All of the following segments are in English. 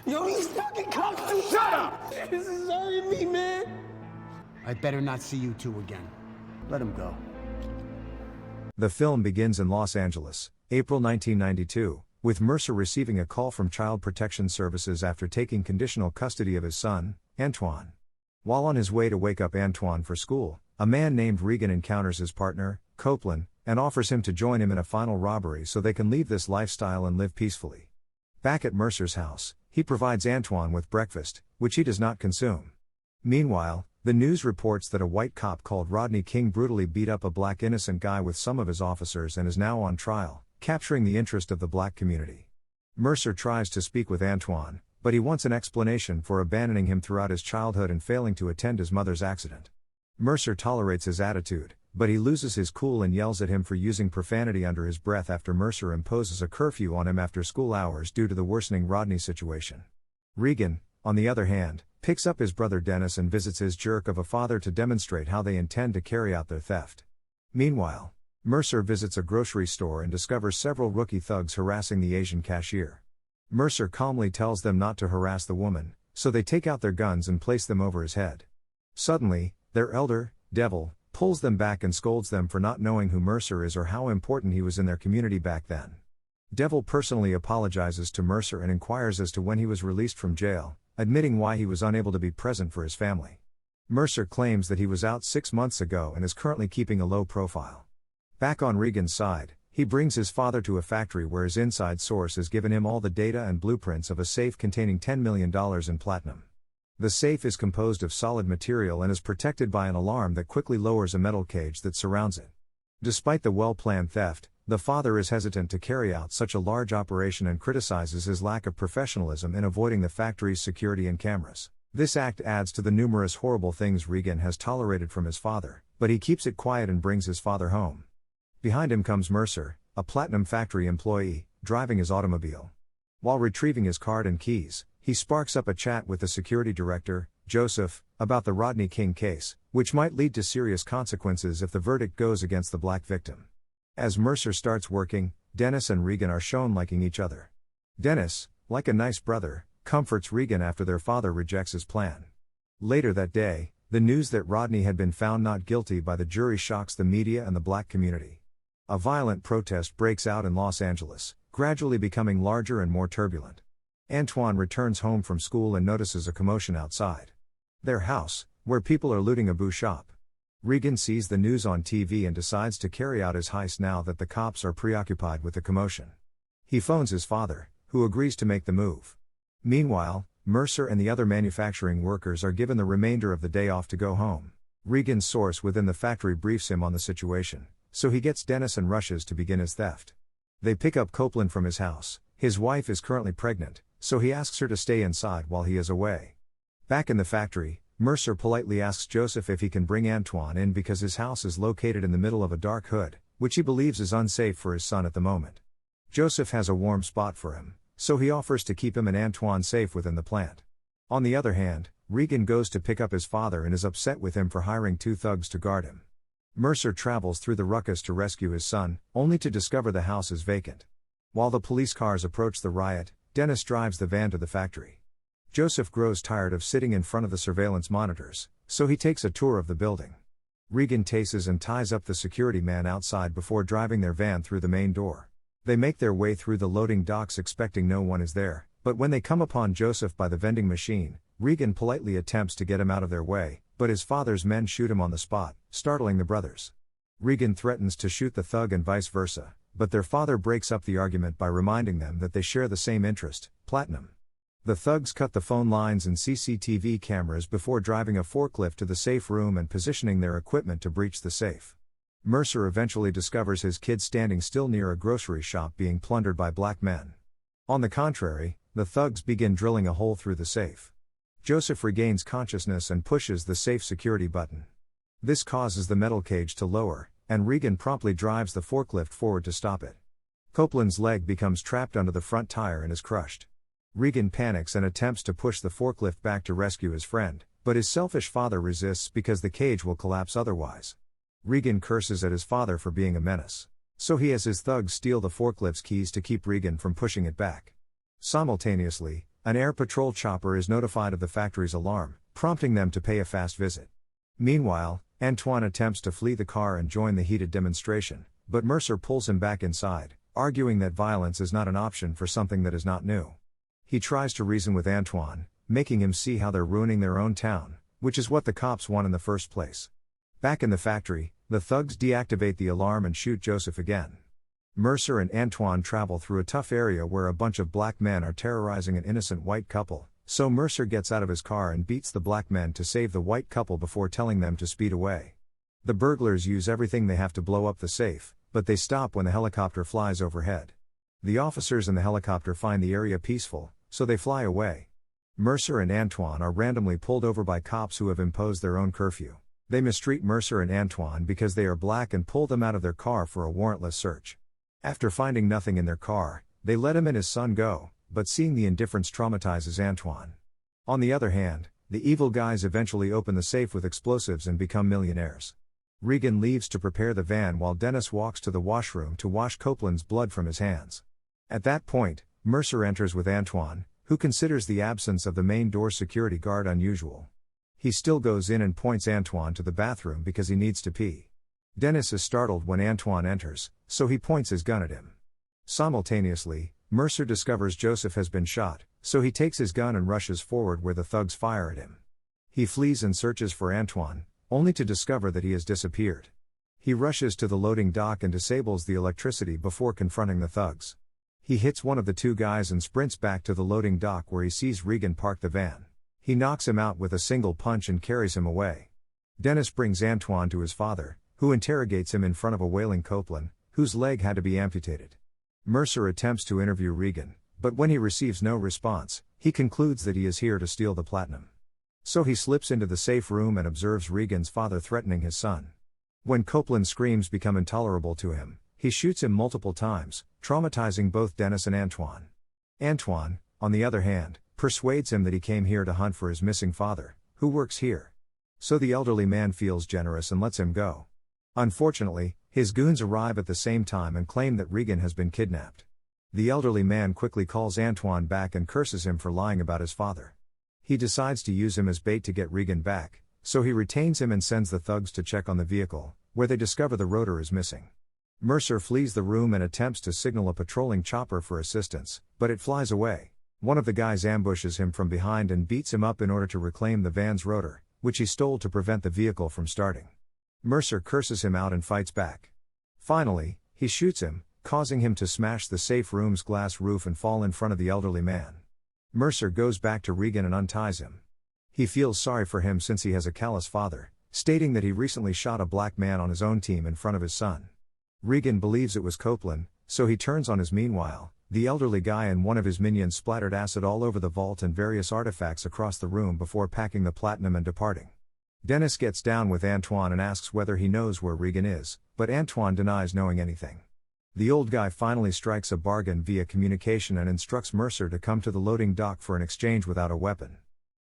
Yo, these fucking cops do. Shut up! This is hurting me, man. I better not see you two again. Let him go. The film begins in Los Angeles, April 1992, with Mercer receiving a call from Child Protection Services after taking conditional custody of his son, Antoine. While on his way to wake up Antoine for school, a man named Regan encounters his partner, Copeland, and offers him to join him in a final robbery so they can leave this lifestyle and live peacefully. Back at Mercer's house, he provides Antoine with breakfast, which he does not consume. Meanwhile, the news reports that a white cop called Rodney King brutally beat up a black innocent guy with some of his officers and is now on trial, capturing the interest of the black community. Mercer tries to speak with Antoine, but he wants an explanation for abandoning him throughout his childhood and failing to attend his mother's accident. Mercer tolerates his attitude, but he loses his cool and yells at him for using profanity under his breath after Mercer imposes a curfew on him after school hours due to the worsening Rodney situation. Regan, on the other hand, picks up his brother Dennis and visits his jerk of a father to demonstrate how they intend to carry out their theft. Meanwhile, Mercer visits a grocery store and discovers several rookie thugs harassing the Asian cashier. Mercer calmly tells them not to harass the woman, so they take out their guns and place them over his head. Suddenly, their elder, Devil, pulls them back and scolds them for not knowing who Mercer is or how important he was in their community back then. Devil personally apologizes to Mercer and inquires as to when he was released from jail, admitting why he was unable to be present for his family. Mercer claims that he was out 6 months ago and is currently keeping a low profile. Back on Regan's side, he brings his father to a factory where his inside source has given him all the data and blueprints of a safe containing $10 million in platinum. The safe is composed of solid material and is protected by an alarm that quickly lowers a metal cage that surrounds it. Despite the well-planned theft, the father is hesitant to carry out such a large operation and criticizes his lack of professionalism in avoiding the factory's security and cameras. This act adds to the numerous horrible things Regan has tolerated from his father, but he keeps it quiet and brings his father home. Behind him comes Mercer, a platinum factory employee, driving his automobile. While retrieving his card and keys, he sparks up a chat with the security director, Joseph, about the Rodney King case, which might lead to serious consequences if the verdict goes against the black victim. As Mercer starts working, Dennis and Regan are shown liking each other. Dennis, like a nice brother, comforts Regan after their father rejects his plan. Later that day, the news that Rodney had been found not guilty by the jury shocks the media and the black community. A violent protest breaks out in Los Angeles, gradually becoming larger and more turbulent. Antoine returns home from school and notices a commotion outside their house, where people are looting a boo shop. Regan sees the news on TV and decides to carry out his heist now that the cops are preoccupied with the commotion. He phones his father, who agrees to make the move. Meanwhile, Mercer and the other manufacturing workers are given the remainder of the day off to go home. Regan's source within the factory briefs him on the situation, so he gets Dennis and rushes to begin his theft. They pick up Copeland from his house. His wife is currently pregnant, so he asks her to stay inside while he is away. Back in the factory, Mercer politely asks Joseph if he can bring Antoine in because his house is located in the middle of a dark hood, which he believes is unsafe for his son at the moment. Joseph has a warm spot for him, so he offers to keep him and Antoine safe within the plant. On the other hand, Regan goes to pick up his father and is upset with him for hiring 2 thugs to guard him. Mercer travels through the ruckus to rescue his son, only to discover the house is vacant. While the police cars approach the riot, Dennis drives the van to the factory. Joseph grows tired of sitting in front of the surveillance monitors, so he takes a tour of the building. Regan tases and ties up the security man outside before driving their van through the main door. They make their way through the loading docks expecting no one is there, but when they come upon Joseph by the vending machine, Regan politely attempts to get him out of their way, but his father's men shoot him on the spot, startling the brothers. Regan threatens to shoot the thug and vice versa, but their father breaks up the argument by reminding them that they share the same interest, platinum. The thugs cut the phone lines and CCTV cameras before driving a forklift to the safe room and positioning their equipment to breach the safe. Mercer eventually discovers his kid standing still near a grocery shop being plundered by black men. On the contrary, the thugs begin drilling a hole through the safe. Joseph regains consciousness and pushes the safe security button. This causes the metal cage to lower, and Regan promptly drives the forklift forward to stop it. Copeland's leg becomes trapped under the front tire and is crushed. Regan panics and attempts to push the forklift back to rescue his friend, but his selfish father resists because the cage will collapse otherwise. Regan curses at his father for being a menace, so he has his thugs steal the forklift's keys to keep Regan from pushing it back. Simultaneously, an air patrol chopper is notified of the factory's alarm, prompting them to pay a fast visit. Meanwhile, Antoine attempts to flee the car and join the heated demonstration, but Mercer pulls him back inside, arguing that violence is not an option for something that is not new. He tries to reason with Antoine, making him see how they're ruining their own town, which is what the cops want in the first place. Back in the factory, the thugs deactivate the alarm and shoot Joseph again. Mercer and Antoine travel through a tough area where a bunch of black men are terrorizing an innocent white couple, so Mercer gets out of his car and beats the black men to save the white couple before telling them to speed away. The burglars use everything they have to blow up the safe, but they stop when the helicopter flies overhead. The officers in the helicopter find the area peaceful, so they fly away. Mercer and Antoine are randomly pulled over by cops who have imposed their own curfew. They mistreat Mercer and Antoine because they are black and pull them out of their car for a warrantless search. After finding nothing in their car, they let him and his son go, but seeing the indifference traumatizes Antoine. On the other hand, the evil guys eventually open the safe with explosives and become millionaires. Regan leaves to prepare the van while Dennis walks to the washroom to wash Copeland's blood from his hands. At that point, Mercer enters with Antoine, who considers the absence of the main door security guard unusual. He still goes in and points Antoine to the bathroom because he needs to pee. Dennis is startled when Antoine enters, so he points his gun at him. Simultaneously, Mercer discovers Joseph has been shot, so he takes his gun and rushes forward where the thugs fire at him. He flees and searches for Antoine, only to discover that he has disappeared. He rushes to the loading dock and disables the electricity before confronting the thugs. He hits one of the two guys and sprints back to the loading dock where he sees Regan park the van. He knocks him out with a single punch and carries him away. Dennis brings Antoine to his father, who interrogates him in front of a wailing Copeland, whose leg had to be amputated. Mercer attempts to interview Regan, but when he receives no response, he concludes that he is here to steal the platinum. So he slips into the safe room and observes Regan's father threatening his son. When Copeland's screams become intolerable to him, he shoots him multiple times, traumatizing both Dennis and Antoine. Antoine, on the other hand, persuades him that he came here to hunt for his missing father, who works here. So the elderly man feels generous and lets him go. Unfortunately, his goons arrive at the same time and claim that Regan has been kidnapped. The elderly man quickly calls Antoine back and curses him for lying about his father. He decides to use him as bait to get Regan back, so he retains him and sends the thugs to check on the vehicle, where they discover the rotor is missing. Mercer flees the room and attempts to signal a patrolling chopper for assistance, but it flies away. One of the guys ambushes him from behind and beats him up in order to reclaim the van's rotor, which he stole to prevent the vehicle from starting. Mercer curses him out and fights back. Finally, he shoots him, causing him to smash the safe room's glass roof and fall in front of the elderly man. Mercer goes back to Regan and unties him. He feels sorry for him since he has a callous father, stating that he recently shot a black man on his own team in front of his son. Regan believes it was Copeland, so he turns on his. Meanwhile, the elderly guy and one of his minions splattered acid all over the vault and various artifacts across the room before packing the platinum and departing. Dennis gets down with Antoine and asks whether he knows where Regan is, but Antoine denies knowing anything. The old guy finally strikes a bargain via communication and instructs Mercer to come to the loading dock for an exchange without a weapon.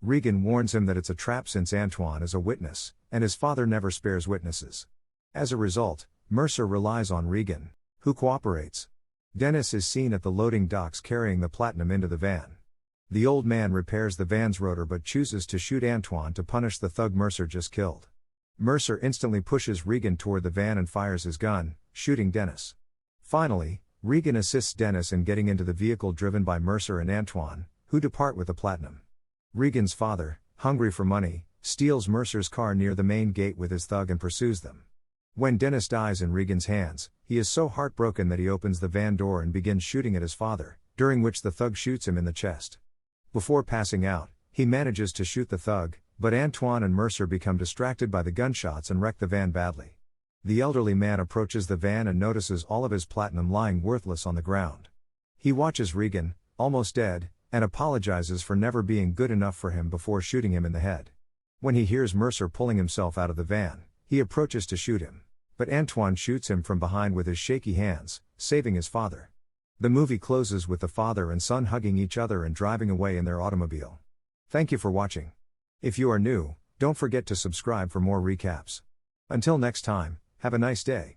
Regan warns him that it's a trap since Antoine is a witness, and his father never spares witnesses. As a result, Mercer relies on Regan, who cooperates. Dennis is seen at the loading docks carrying the platinum into the van. The old man repairs the van's rotor but chooses to shoot Antoine to punish the thug Mercer just killed. Mercer instantly pushes Regan toward the van and fires his gun, shooting Dennis. Finally, Regan assists Dennis in getting into the vehicle driven by Mercer and Antoine, who depart with the platinum. Regan's father, hungry for money, steals Mercer's car near the main gate with his thug and pursues them. When Dennis dies in Regan's hands, he is so heartbroken that he opens the van door and begins shooting at his father, during which the thug shoots him in the chest. Before passing out, he manages to shoot the thug, but Antoine and Mercer become distracted by the gunshots and wreck the van badly. The elderly man approaches the van and notices all of his platinum lying worthless on the ground. He watches Regan, almost dead, and apologizes for never being good enough for him before shooting him in the head. When he hears Mercer pulling himself out of the van, he approaches to shoot him, but Antoine shoots him from behind with his shaky hands, saving his father. The movie closes with the father and son hugging each other and driving away in their automobile. Thank you for watching. If you are new, don't forget to subscribe for more recaps. Until next time, have a nice day.